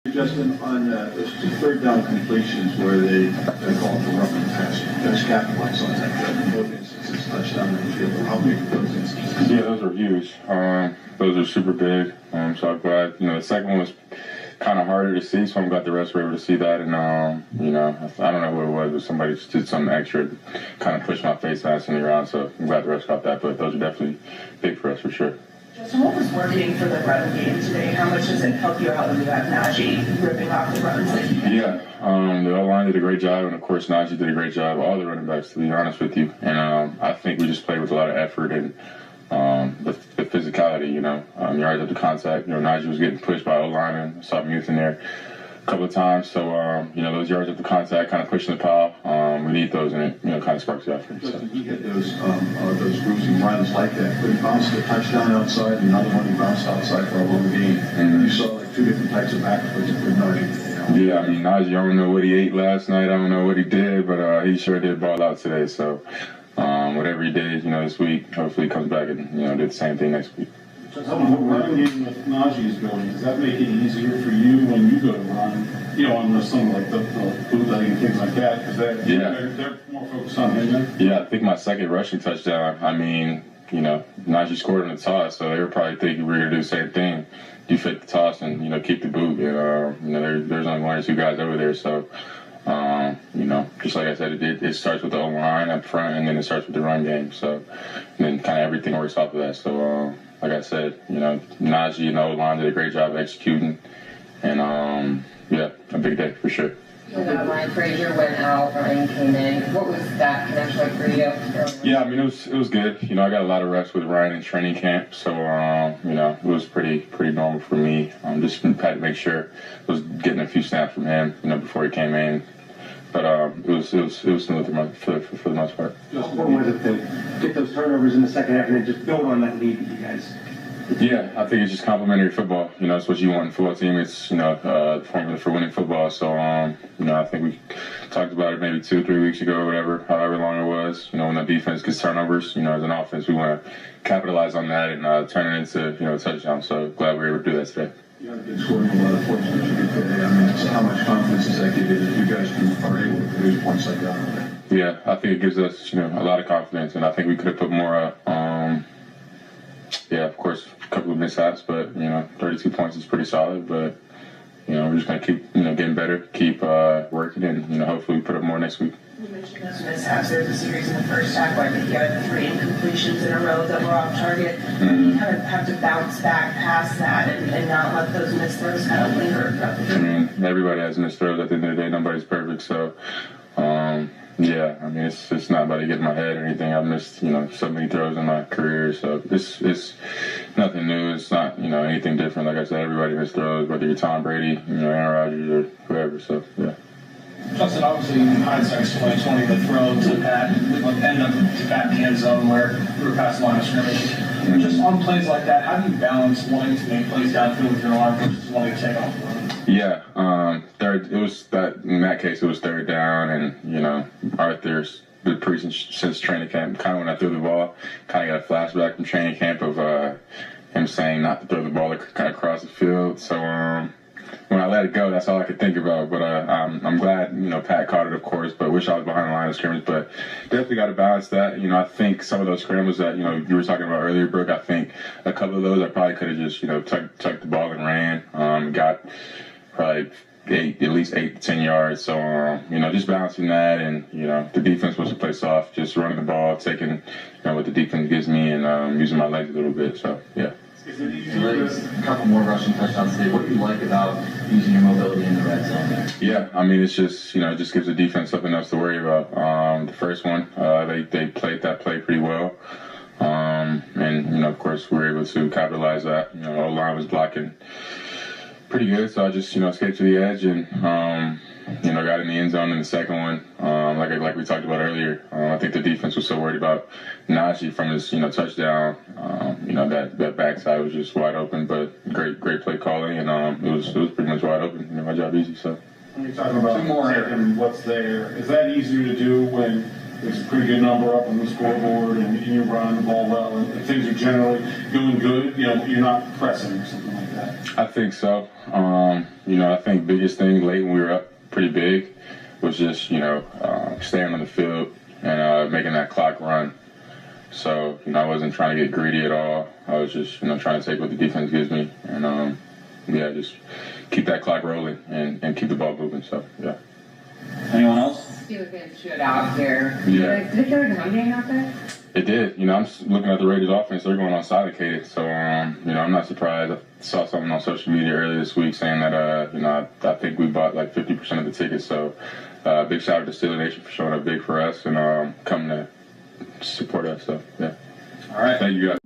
Justin, on those two third down completions where they're calling for roughing the pass, there's capitalize on that. In both instances, touchdown in the field. How big are those instances? Yeah, those are huge. Those are super big. So I'm glad. The second one was kind of harder to see, so I'm glad the rest were able to see that. And I don't know what it was, but somebody just did something extra, kind of pushed my face mask in the ground. So I'm glad the rest got that. But those are definitely big for us for sure. Justin, what was working for the run game today? How much does it help you out when you have Najee ripping off the runs that he did? Yeah, the O-line did a great job, and of course Najee did a great job. All the running backs, to be honest with you. And I think we just played with a lot of effort and the physicality. Yards up to contact. Najee was getting pushed by O-line, and I saw Muth in there a couple of times. So those yards up to contact, kind of pushing the pile. We need those, and it kind of sparks the effort. So. Justin, he had those bruising runs like that, but he bounced a touchdown outside, and another one he bounced outside for a long game. Mm-hmm. You saw like two different types of backwards with Najee. Yeah, Najee, I don't know what he ate last night. I don't know what he did, but he sure did ball out today. So whatever he did, this week, hopefully he comes back and do the same thing next week. So the running game with Najee is going, does that make it easier for you when you go to run, on some like the bootlegging and things like that? Because they're more focused on him then? Yeah, I think my second rushing touchdown, Najee scored on the toss, so they were probably thinking we were going to do the same thing. You fake the toss and, keep the boot. And, there's only one or two guys over there, so, just like I said, it starts with the O-line up front, and then it starts with the run game. So, and then kind of everything works off of that. So, like I said, Najee and the O-line did a great job executing. And, a big day for sure. When Ryan Frazier went out, Ryan came in. What was that connection like for you? Yeah, it was good. I got a lot of reps with Ryan in training camp, so it was pretty normal for me. Just had to make sure I was getting a few snaps from him, before he came in. But it was smooth for the most part. Just what was it to get those turnovers in the second half and then just build on that lead that you guys? Yeah, I think it's just complimentary football. It's what you want in a football team. It's, the formula for winning football. So, I think we talked about it maybe 2 or 3 weeks ago or whatever, however long it was. When the defense gets turnovers, as an offense, we want to capitalize on that and turn it into, a touchdown. So glad we were able to do that today. You had been scoring a lot of points that you did today. So how much confidence does that give you that you guys are able to produce points like that? Yeah, I think it gives us, a lot of confidence, and I think we could have put more up. Of course, a couple of mishaps, but 32 points is pretty solid. But we're just gonna keep getting better, keep working, and hopefully we put up more next week. You mentioned those mishaps. There's a series in the first half where I think you had 3 incompletions in a row that were off target. You kind of have to bounce back past that and not let those missed throws kind of linger throughout the game. Everybody has missed throws at the end of the day. Nobody's perfect, so. It's not about to get in my head or anything. I've missed, so many throws in my career, so it's nothing new. It's not, anything different. Like I said, everybody missed throws, whether you're Tom Brady, Aaron Rodgers, or whoever. So yeah. Justin, obviously, in hindsight's 2020, the throw to Pat ended up to Pat in the end zone where we were past the line of scrimmage. Just on plays like that, how do you balance wanting to make plays downfield with your arm versus wanting to take off the run? Yeah, in that case, it was third down, and, Arthur's been preaching since training camp. Kind of when I threw the ball, kind of got a flashback from training camp of him saying not to throw the ball kind of across the field. So when I let it go, that's all I could think about. But I'm glad, Pat caught it, of course, but wish I was behind the line of scrimmage. But definitely got to balance that. I think some of those scrambles that, you were talking about earlier, Brooke, I think a couple of those I probably could have just, tucked the ball and ran. Got probably at least 8 to 10 yards. So, just balancing that, and, the defense was to play soft, just running the ball, taking, what the defense gives me, and using my legs a little bit. So, yeah. A couple more rushing touchdowns today. What do you like about using your mobility in the red zone there? Yeah, it's just, it just gives the defense something else to worry about. The first one, they played that play pretty well. And, of course, we were able to capitalize that. O-line was blocking pretty good, so I just, escaped to the edge and, got in the end zone in the second one. Like we talked about earlier, I think the defense was so worried about Najee from his, touchdown. That backside was just wide open, but great play calling, and it was pretty much wide open. My job easy, so. When you're talking about taking what's there, is that easier to do when there's a pretty good number up on the scoreboard and you're running the ball well and things are generally going good? You're not pressing or something like that. I think so. I think biggest thing late when we were up pretty big was just, staying on the field and making that clock run. So, I wasn't trying to get greedy at all. I was just, trying to take what the defense gives me and, just keep that clock rolling and keep the ball moving. So, yeah. Anyone else? He was getting shut out here. Yeah. Did it go to run game out there? It did. I'm looking at the Raiders offense. They're going on silent cadence. So, I'm not surprised. I saw something on social media earlier this week saying that, I think we bought like 50% of the tickets. So, big shout out to Steeler Nation for showing up big for us and coming to support us. So, yeah. All right. Thank you guys.